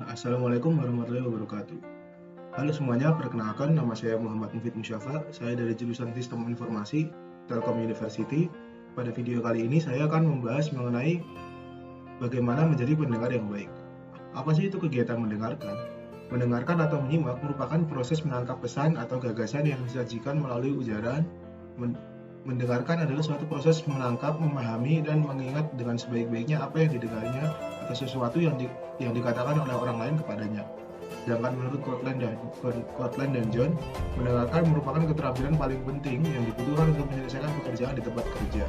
Assalamualaikum warahmatullahi wabarakatuh. Halo semuanya, perkenalkan nama saya Muhammad Mufid Musyafa. Saya dari jurusan Sistem Informasi Telkom University. Pada video kali ini saya akan membahas mengenai bagaimana menjadi pendengar yang baik. Apa sih itu kegiatan mendengarkan? Mendengarkan atau menyimak merupakan proses menangkap pesan atau gagasan yang disajikan melalui ujaran. Mendengarkan adalah suatu proses menangkap, memahami, dan mengingat dengan sebaik-baiknya apa yang didengarnya atau sesuatu yang dikatakan oleh orang lain kepadanya. Sedangkan menurut Cortland dan John, mendengarkan merupakan keterampilan paling penting yang dibutuhkan untuk menyelesaikan pekerjaan di tempat kerja.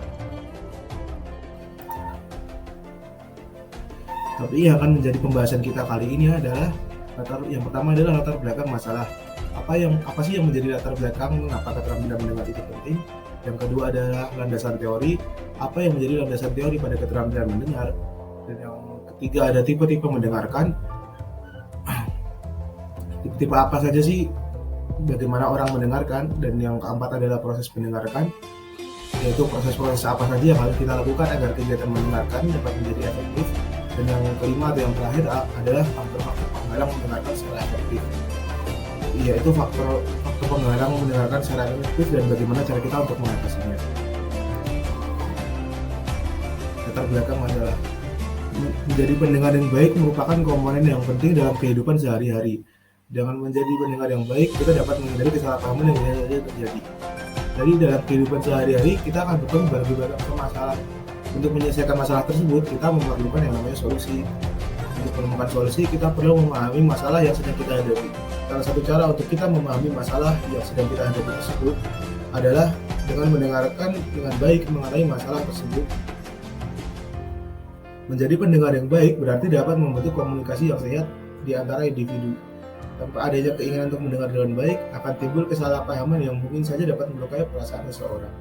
Tapi yang akan menjadi pembahasan kita kali ini adalah yang pertama adalah latar belakang masalah. Apa sih yang menjadi latar belakang mengapa keterampilan mendengar itu penting? Yang kedua adalah landasan teori. Apa yang menjadi landasan teori pada keterampilan mendengar? Dan yang ketiga ada tipe-tipe mendengarkan. Tipe-tipe apa saja sih bagaimana orang mendengarkan? Dan yang keempat adalah proses mendengarkan, yaitu proses-proses apa saja yang harus kita lakukan agar kegiatan mendengarkan dapat menjadi efektif. Dan yang kelima atau yang terakhir adalah faktor-faktor penghalang mendengarkan secara efektif, yaitu faktor penghalang mendengarkan secara efektif dan bagaimana cara kita untuk mengatasinya. Latar belakang adalah menjadi pendengar yang baik merupakan komponen yang penting dalam kehidupan sehari-hari. Dengan menjadi pendengar yang baik, kita dapat menghindari kesalahpahaman yang bisa saja terjadi. Jadi dalam kehidupan sehari-hari, kita akan bertemu berbagai masalah. Untuk menyelesaikan masalah tersebut, kita memerlukan yang namanya solusi. Untuk menemukan solusi, kita perlu memahami masalah yang sedang kita hadapi. Salah satu cara untuk kita memahami masalah yang sedang kita hadapi tersebut adalah dengan mendengarkan dengan baik mengenai masalah tersebut. Menjadi pendengar yang baik berarti dapat membentuk komunikasi yang sehat di antara individu. Tanpa adanya keinginan untuk mendengar dengan baik, akan timbul kesalahpahaman yang mungkin saja dapat melukai perasaan seseorang.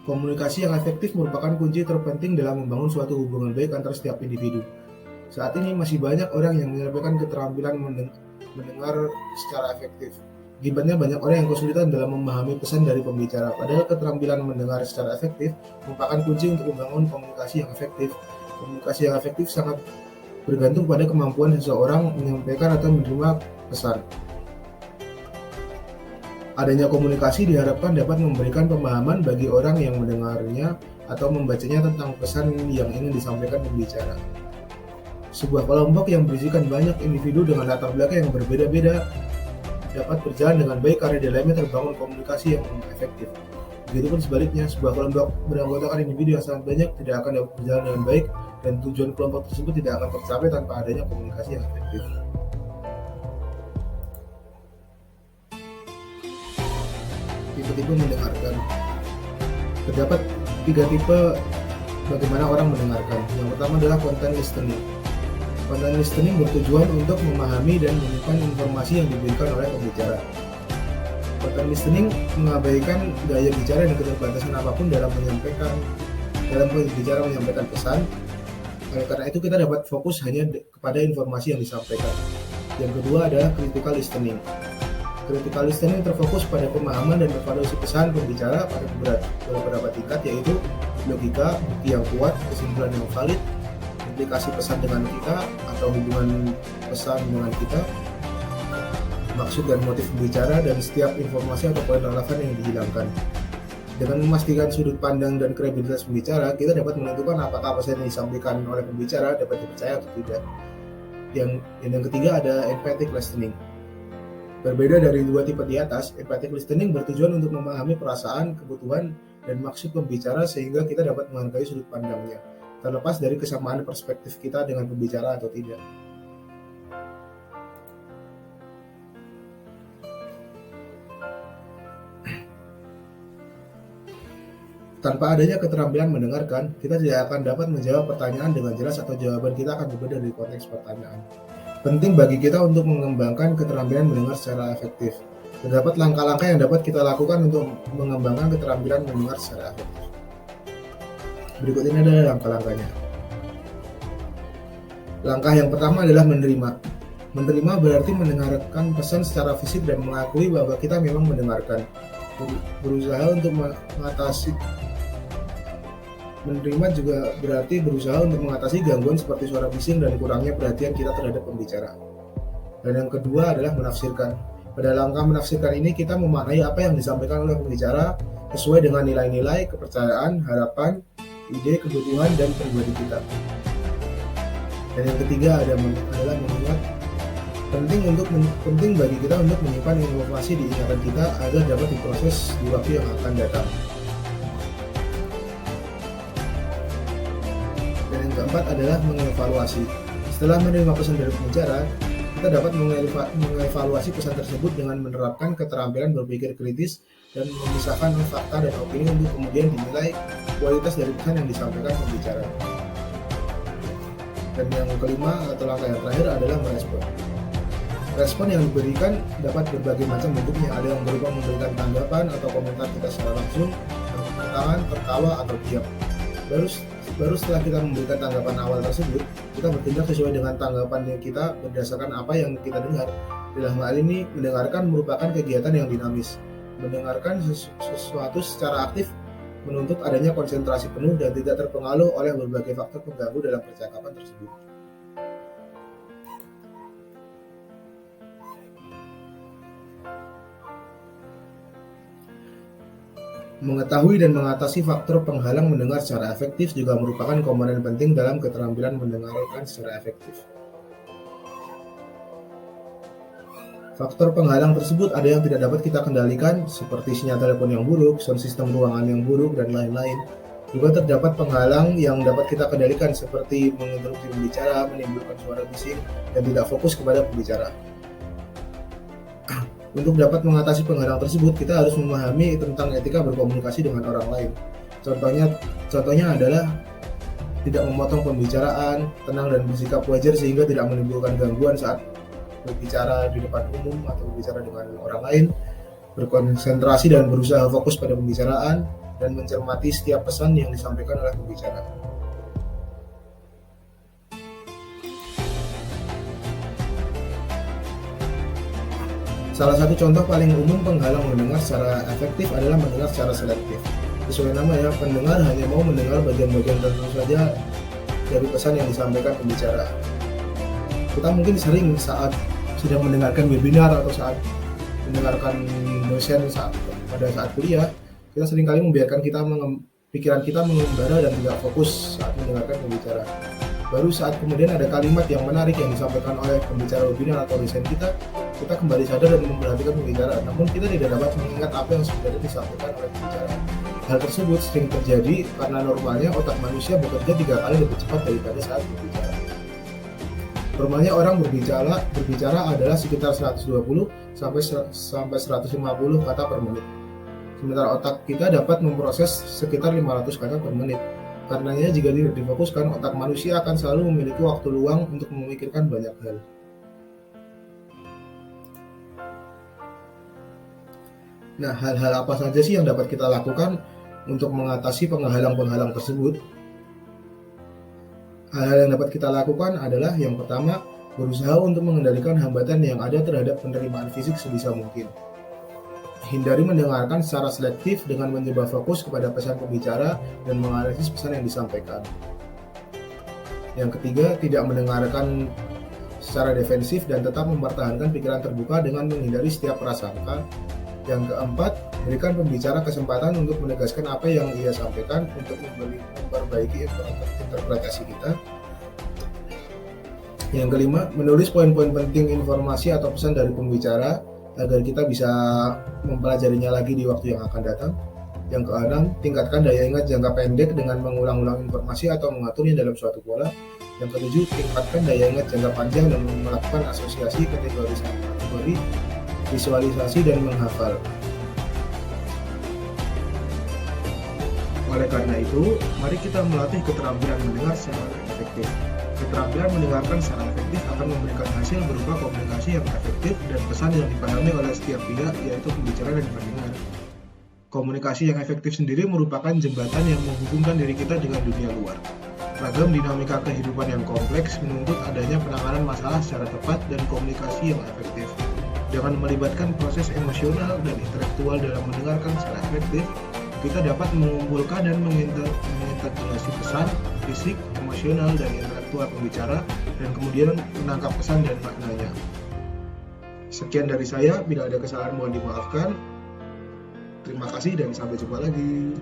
Komunikasi yang efektif merupakan kunci terpenting dalam membangun suatu hubungan baik antara setiap individu. Saat ini masih banyak orang yang menyampaikan keterampilan mendengar secara efektif. Akibatnya banyak orang yang kesulitan dalam memahami pesan dari pembicara. Padahal keterampilan mendengar secara efektif merupakan kunci untuk membangun komunikasi yang efektif. Komunikasi yang efektif sangat bergantung pada kemampuan seseorang menyampaikan atau menerima pesan. Adanya komunikasi diharapkan dapat memberikan pemahaman bagi orang yang mendengarnya atau membacanya tentang pesan yang ingin disampaikan pembicara. Sebuah kelompok yang berisikan banyak individu dengan latar belakang yang berbeda-beda dapat berjalan dengan baik karena di dalamnya terbangun komunikasi yang efektif. Begitupun sebaliknya, sebuah kelompok beranggotakan individu yang sangat banyak tidak akan dapat berjalan dengan baik dan tujuan kelompok tersebut tidak akan tercapai tanpa adanya komunikasi yang efektif. Tipe-tipe mendengarkan. Terdapat 3 tipe bagaimana orang mendengarkan. Yang pertama adalah content listening. Content listening bertujuan untuk memahami dan menyimpan informasi yang diberikan oleh pembicara. Content listening mengabaikan gaya bicara dan keterbatasan apapun dalam berbicara menyampaikan pesan. Karena itu kita dapat fokus hanya kepada informasi yang disampaikan. Yang kedua adalah critical listening. Critical listening terfokus pada pemahaman dan evaluasi pesan pembicara pada beberapa tingkat, yaitu logika, bukti yang kuat, kesimpulan yang valid, implikasi pesan dengan kita atau hubungan pesan dengan kita, maksud dan motif pembicara, dan setiap informasi atau poin relevan yang dihilangkan. Dengan memastikan sudut pandang dan kredibilitas pembicara, kita dapat menentukan apakah pesan yang disampaikan oleh pembicara dapat dipercaya atau tidak. Yang ketiga ada empathic listening. Berbeda dari 2 tipe di atas, empathic listening bertujuan untuk memahami perasaan, kebutuhan, dan maksud pembicara sehingga kita dapat menghargai sudut pandangnya, terlepas dari kesamaan perspektif kita dengan pembicara atau tidak. Tanpa adanya keterampilan mendengarkan, kita tidak akan dapat menjawab pertanyaan dengan jelas atau jawaban kita akan berbeda dari konteks pertanyaan. Penting bagi kita untuk mengembangkan keterampilan mendengar secara efektif. Terdapat langkah-langkah yang dapat kita lakukan untuk mengembangkan keterampilan mendengar secara efektif. Berikut ini adalah langkah-langkahnya. Langkah yang pertama adalah menerima. Menerima berarti mendengarkan pesan secara fisik dan mengakui bahwa kita memang mendengarkan. Berusaha untuk mengatasi Menerima juga berarti berusaha untuk mengatasi gangguan seperti suara bising dan kurangnya perhatian kita terhadap pembicara. Dan yang kedua adalah menafsirkan. Pada langkah menafsirkan ini kita memaknai apa yang disampaikan oleh pembicara sesuai dengan nilai-nilai, kepercayaan, harapan, ide, kebutuhan, dan pribadi kita. Dan yang ketiga adalah mengingat. Penting bagi kita untuk menyimpan informasi di ingatan kita agar dapat diproses di waktu yang akan datang. Dan yang keempat adalah mengevaluasi. Setelah menerima pesan dari pembicara, kita dapat mengevaluasi pesan tersebut dengan menerapkan keterampilan berpikir kritis dan memisahkan fakta dan opini untuk kemudian dinilai kualitas dari pesan yang disampaikan pembicara. Dan yang kelima atau langkah yang terakhir adalah merespon. Respon yang diberikan dapat berbagai macam bentuknya, ada yang berupa memberikan tanggapan atau komentar kita secara langsung, tepuk tangan, tertawa, atau diam. Baru setelah kita memberikan tanggapan awal tersebut, kita bertindak sesuai dengan tanggapan yang kita berdasarkan apa yang kita dengar. Dalam hal ini, mendengarkan merupakan kegiatan yang dinamis. Mendengarkan sesuatu secara aktif menuntut adanya konsentrasi penuh dan tidak terpengaruh oleh berbagai faktor pengganggu dalam percakapan tersebut. Mengetahui dan mengatasi faktor penghalang mendengar secara efektif juga merupakan komponen penting dalam keterampilan mendengarkan secara efektif. Faktor penghalang tersebut ada yang tidak dapat kita kendalikan, seperti sinyal telepon yang buruk, sound sistem ruangan yang buruk, dan lain-lain. Juga terdapat penghalang yang dapat kita kendalikan, seperti menginterupsi pembicara, menimbulkan suara bising, dan tidak fokus kepada pembicara. Untuk dapat mengatasi penghalang tersebut, kita harus memahami tentang etika berkomunikasi dengan orang lain. Contohnya adalah tidak memotong pembicaraan, tenang dan bersikap wajar sehingga tidak menimbulkan gangguan saat berbicara di depan umum atau berbicara dengan orang lain, berkonsentrasi dan berusaha fokus pada pembicaraan, dan mencermati setiap pesan yang disampaikan oleh pembicara. Salah satu contoh paling umum penghalang mendengar secara efektif adalah mendengar secara selektif. Sesuai nama ya, pendengar hanya mau mendengar bagian-bagian tertentu saja dari pesan yang disampaikan pembicara. Kita mungkin sering saat sedang mendengarkan webinar atau saat mendengarkan dosen pada saat kuliah, kita seringkali membiarkan pikiran kita mengembara dan tidak fokus saat mendengarkan pembicara. Baru saat kemudian ada kalimat yang menarik yang disampaikan oleh pembicara webinar atau dosen kita kembali sadar dan memperhatikan pembicara, namun kita tidak dapat mengingat apa yang sebenarnya disampaikan oleh pembicara. Hal tersebut sering terjadi karena normalnya otak manusia bekerja 3 kali lebih cepat daripada saat berbicara. Normalnya orang berbicara adalah sekitar 120 sampai 150 kata per menit. Sementara otak kita dapat memproses sekitar 500 kata per menit. Karenanya jika tidak difokuskan, otak manusia akan selalu memiliki waktu luang untuk memikirkan banyak hal. Nah, hal-hal apa saja sih yang dapat kita lakukan untuk mengatasi penghalang-penghalang tersebut? Hal-hal yang dapat kita lakukan adalah yang pertama, berusaha untuk mengendalikan hambatan yang ada terhadap penerimaan fisik sebisa mungkin. Hindari mendengarkan secara selektif dengan mencoba fokus kepada pesan pembicara dan menganalisis pesan yang disampaikan. Yang ketiga, tidak mendengarkan secara defensif dan tetap mempertahankan pikiran terbuka dengan menghindari setiap prasangka. Yang keempat, berikan pembicara kesempatan untuk menegaskan apa yang ia sampaikan untuk memperbaiki interpretasi kita. Yang kelima, menulis poin-poin penting informasi atau pesan dari pembicara agar kita bisa mempelajarinya lagi di waktu yang akan datang. Yang keenam, tingkatkan daya ingat jangka pendek dengan mengulang-ulang informasi atau mengaturnya dalam suatu pola. Yang ketujuh, tingkatkan daya ingat jangka panjang dan melakukan asosiasi, kategori, visualisasi, dan menghafal. Oleh karena itu, mari kita melatih keterampilan mendengar secara efektif. Keterampilan mendengarkan secara efektif akan memberikan hasil berupa komunikasi yang efektif dan pesan yang dipahami oleh setiap pihak, yaitu pembicara dan pendengar. Komunikasi yang efektif sendiri merupakan jembatan yang menghubungkan diri kita dengan dunia luar. Ragam dinamika kehidupan yang kompleks menuntut adanya penanganan masalah secara tepat dan komunikasi yang efektif. Dengan melibatkan proses emosional dan intelektual dalam mendengarkan secara efektif, kita dapat mengumpulkan dan mengintegrasi pesan, fisik, emosional, dan intelektual pembicara, dan kemudian menangkap pesan dan maknanya. Sekian dari saya, bila ada kesalahan mohon dimaafkan. Terima kasih dan sampai jumpa lagi.